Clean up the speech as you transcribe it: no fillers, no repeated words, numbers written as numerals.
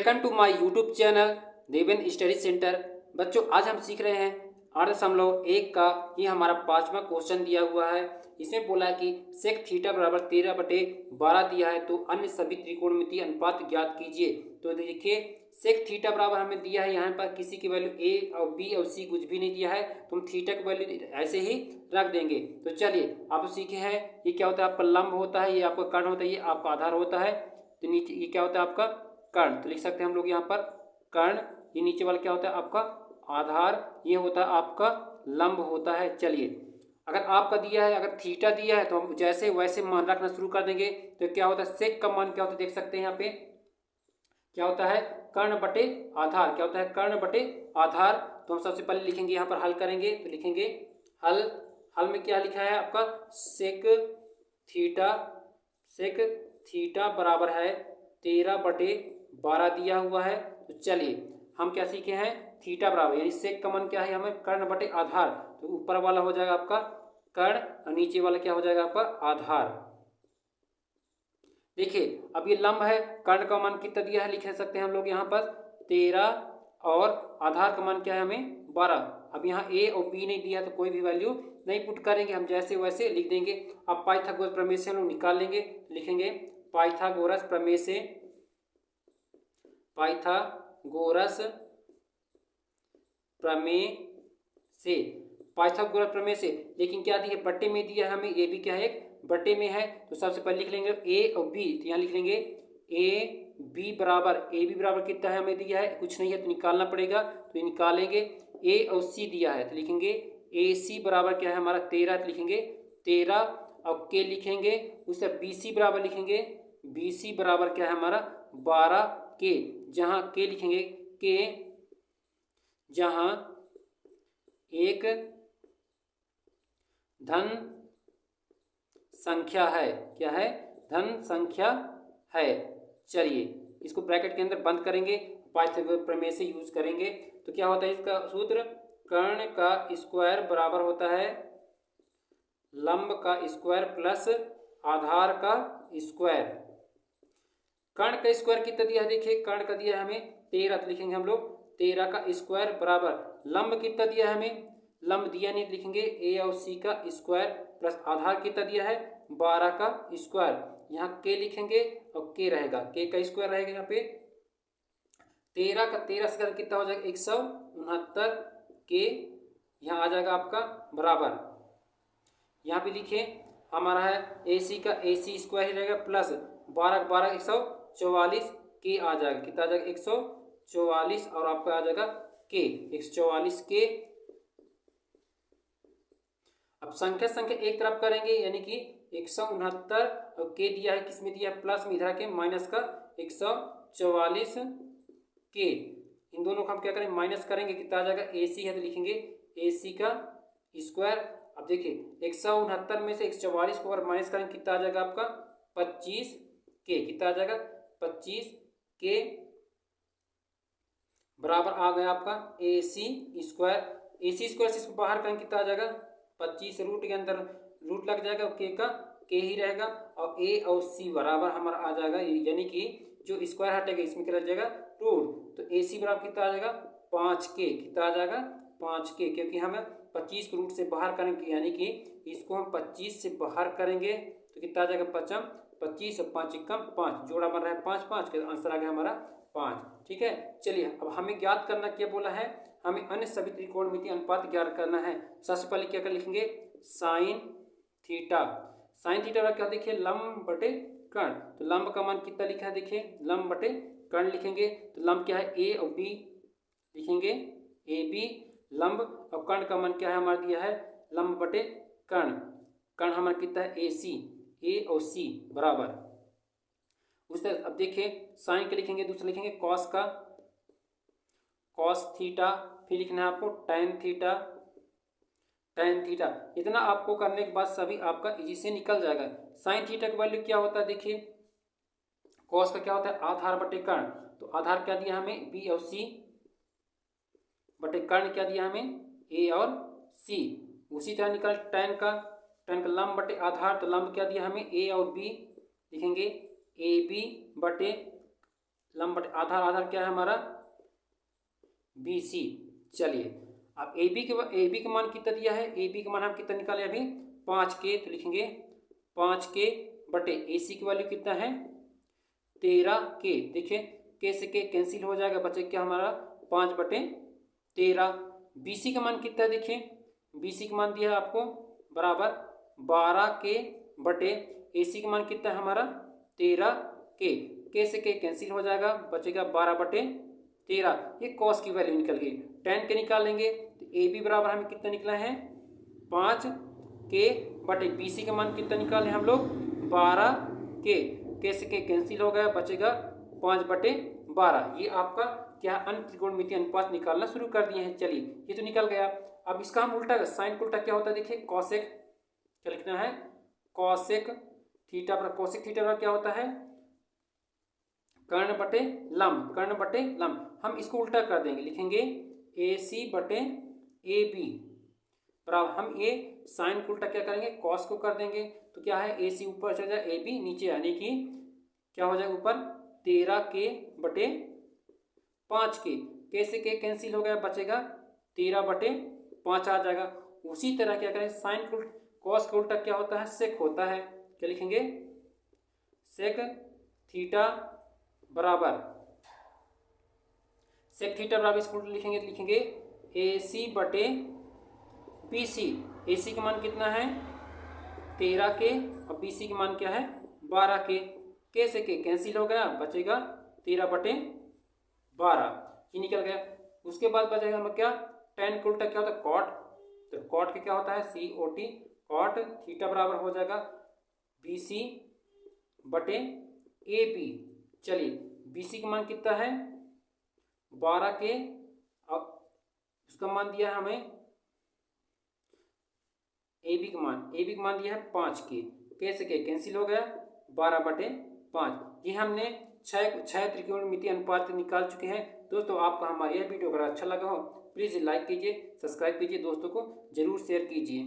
Welcome to my YouTube channel Deven study centre. बच्चों, आज हम सीख रहे हैं 8.1 का ये हमारा पांचवा क्वेश्चन दिया हुआ है। इसमें बोला है कि सेक थीटा बराबर 13/12 दिया है, तो अन्य सभी त्रिकोणमितीय अनुपात ज्ञात कीजिए। तो देखिए, सेक थीटा बराबर हमें दिया है, यहाँ पर किसी की वैल्यू ए और बी और सी कुछ भी नहीं दिया है, तो हम थीटा की वैल्यू ऐसे ही रख देंगे। तो चलिए, आप सीखे हैं ये क्या होता है, आपका लंब होता है, ये आपका कर्ण होता है, ये आपका आधार होता है। तो नीचे ये क्या होता है आपका कर्ण, तो लिख सकते हैं हम लोग यहाँ पर कर्ण। ये नीचे वाला क्या होता है आपका आधार, ये होता है आपका लंब होता है। चलिए, अगर आपका दिया है, अगर थीटा दिया है, तो हम जैसे वैसे मान रखना शुरू कर देंगे। तो क्या होता है, सेक का मान क्या होता है, देख सकते हैं यहाँ पे क्या होता है, कर्ण बटे आधार। क्या होता है, कर्ण बटे आधार। तो हम सबसे पहले लिखेंगे, यहाँ पर हल करेंगे, तो लिखेंगे हल। हल में क्या लिखा है आपका, सेक थीटा बराबर है 13/12 दिया हुआ है। तो चलिए, हम क्या सीखे हैं, थीटा बराबर यानी सेक का मान क्या है हमें, कर्ण बटे आधार। तो ऊपर वाला हो जाएगा आपका कर्ण और नीचे वाला क्या हो जाएगा आपका आधार। देखिए, अब ये लंब है, कर्ण का मान कितना दिया है, लिख सकते हैं हम लोग यहाँ पर 13 और आधार का मान क्या है हमें 12। अब यहाँ ए और बी नहीं दिया, तो कोई भी वैल्यू नहीं पुट करेंगे, हम जैसे वैसे लिख देंगे। अब पाइथागोरस प्रमेय से हम लोग निकाल लेंगे, लिखेंगे पाइथागोरस प्रमेय से, पाइथागोरस प्रमेय से, पाइथागोरस प्रमेय से। लेकिन क्या दिया, बट्टे में दिया हमें, ये भी क्या है एक बट्टे में है। तो सबसे पहले लिख लेंगे ए और बी, तो यहाँ लिख लेंगे ए बी बराबर कितना है हमें दिया है, कुछ नहीं है, तो निकालना पड़ेगा। तो ये निकालेंगे। ए और सी दिया है, तो लिखेंगे ए सी बराबर क्या है हमारा 13, तो लिखेंगे 13 और के लिखेंगे, उससे बी सी बराबर लिखेंगे, बी सी बराबर क्या है हमारा 12 के। जहाँ के लिखेंगे, के जहाँ एक धन संख्या है, क्या है, धन संख्या है। चलिए, इसको ब्रैकेट के अंदर बंद करेंगे, पाइथागोरस प्रमेय से यूज करेंगे। तो क्या होता है इसका सूत्र, कर्ण का स्क्वायर बराबर होता है लंब का स्क्वायर प्लस आधार का स्क्वायर। कर्ण का स्क्वायर कितना दिया है, देखिए कर्ण का दिया है हमें 13, तो लिखेंगे हम लोग 13 का स्क्वायर बराबर लंब कितना दिया है हमें, लंब दिया नहीं, लिखेंगे ए और सी का स्क्वायर प्लस आधार कितना दिया है 12 का स्क्वायर। यहाँ के लिखेंगे और के रहेगा, के का स्क्वायर रहेगा यहाँ पे 13 से कितना हो जाएगा 169 के, यहाँ आ जाएगा आपका बराबर। यहाँ पे लिखे हमारा है ए सी का ए सी स्क्वायर ही रहेगा प्लस 12 144 के आ जाएगा, कितना आ जाएगा 144 और आपका आ जाएगा के 144 के। अब संख्या एक तरफ करेंगे, यानी कि 169 और के दिया है, किसमें दिया है प्लस में, इधर के माइनस का 144 के, इन दोनों को हम क्या करें माइनस करेंगे, कितना आ जाएगा ए सी है, तो लिखेंगे ए सी का स्क्वायर। अब देखिए 169 में से 144 को अगर माइनस करेंगे, कितना आ जाएगा आपका 25 के, कितना आ जाएगा 25 के बराबर आ गया आपका ए सी स्क्वायर। ए सी स्क्वायर से इसको बाहर करेंगे, कितना आ जाएगा 25, रूट के अंदर रूट लग जाएगा, के का के ही रहेगा, और ए और सी बराबर हमारा आ जाएगा, यानी कि जो स्क्वायर हटेगा इसमें क्या लग जाएगा रूट। तो ए सी बराबर कितना आ जाएगा 5 के, कितना आ जाएगा 5 के, क्योंकि हम 25 को रूट से बाहर करेंगे, यानी कि इसको हम 25 से बाहर करेंगे, तो कितना आ जाएगा 25 और 5 कम 5, जोड़ा बन रहा है 5 5 का आंसर आ गया हमारा 5। ठीक है, चलिए अब हमें ज्ञात करना क्या बोला है, हमें अन्य सभी त्रिकोणमितीय अनुपात ज्ञात करना है। सबसे पहले क्या कर लिखेंगे, साइन थीटा। साइन थीटा क्या, देखिए लंब बटे कर्ण, तो लंब का मान कितना लिखा है, देखिए लंब बटे कर्ण लिखेंगे, तो लंब क्या है ए और बी, लिखेंगे ए बी लंब, और कर्ण का मान क्या है हमारा दिया है लंब बटे कर्ण, कर्ण हमारा कितना है ए सी, ए और सी बराबर। उससे अब देखिए साइन के लिखेंगे, दूसरा लिखेंगे कॉस का, कॉस थीटा, फिर लिखना है आपको टैन थीटा, टैन थीटा। इतना आपको करने के बाद सभी आपका इजी से निकल जाएगा। साइन थीटा का वैल्यू क्या होता है, देखिए कॉस का क्या होता है आधार बटे कर्ण, तो आधार क्या दिया हमें बी और सी बटे कर्ण क्या दिया हमें ए और सी। उसी तरह निकल टैन का लंब बटे आधार, तो लंब क्या दिया हमें ए और बी, लिखेंगे ए बी बटे लंब बटे आधार, आधार क्या है हमारा BC। चलिए अब AB का मान कितना दिया है, AB का मान हम कितना निकाले अभी 5K, तो लिखेंगे 5K बटे AC की वैल्यू कितना है 13K। देखिए K से K कैंसिल हो जाएगा, बचे क्या हमारा 5/13। BC का मान कितना है, देखिए BC का मान दिया है आपको बराबर 12K बटे AC का मान कितना है हमारा 13K। K से K कैंसिल हो जाएगा, बचेगा 12/13। ये कॉस की वैल्यू निकल गई। tan के निकालेंगे तो AB बराबर हमें कितना निकला है 5K बटे BC का मान कितना निकाले हम लोग 12K। K से K कैंसिल हो गया, बचेगा 5/12। ये आपका क्या अंत त्रिकोणमितीय अनुपात निकालना शुरू कर दिए हैं। चलिए ये तो निकल गया। अब इसका हम उल्टा साइन उल्टा क्या होता है, देखिए कॉसेक, क्या लिखना है कॉसेक थीटा पर, कॉसेक थीटा पर क्या होता है कर्ण बटे लंब, कर्ण बटे लंब। हम इसको उल्टा कर देंगे, लिखेंगे AC बटे AB बराबर, हम ये साइन को उल्टा क्या करेंगे कॉस को कर देंगे, तो क्या है AC ऊपर चल जाए AB नीचे, यानी कि क्या हो जाएगा ऊपर 13K बटे 5K। K से K कैंसिल हो गया, बचेगा 13/5 आ जाएगा। उसी तरह क्या करें साइन को कॉस का उल्टा क्या होता है सेक होता है, क्या लिखेंगे सेक थीटा बराबर, सेक थीटा बराबर इसको लिखेंगे तो लिखेंगे AC बटे BC। AC का मान कितना है 13K और BC का मान क्या है 12K। K से K कैंसिल हो गया, बचेगा 13/12, ये निकल गया। उसके बाद बचेगा हमें क्या tan का उल्टा क्या होता है कॉट, तो कॉट के क्या होता है COT, कॉट थीटा बराबर हो जाएगा BC बटे AB। चलिए BC का मान कितना है 12K, अब उसका मान दिया है हमें AB का मान दिया है 5K। K से K कैंसिल हो गया 12/5। ये हमने छह त्रिकोणमितीय अनुपात निकाल चुके हैं। दोस्तों आपको हमारा यह वीडियो अगर अच्छा लगा हो प्लीज़ लाइक कीजिए, सब्सक्राइब कीजिए, दोस्तों को जरूर शेयर कीजिए।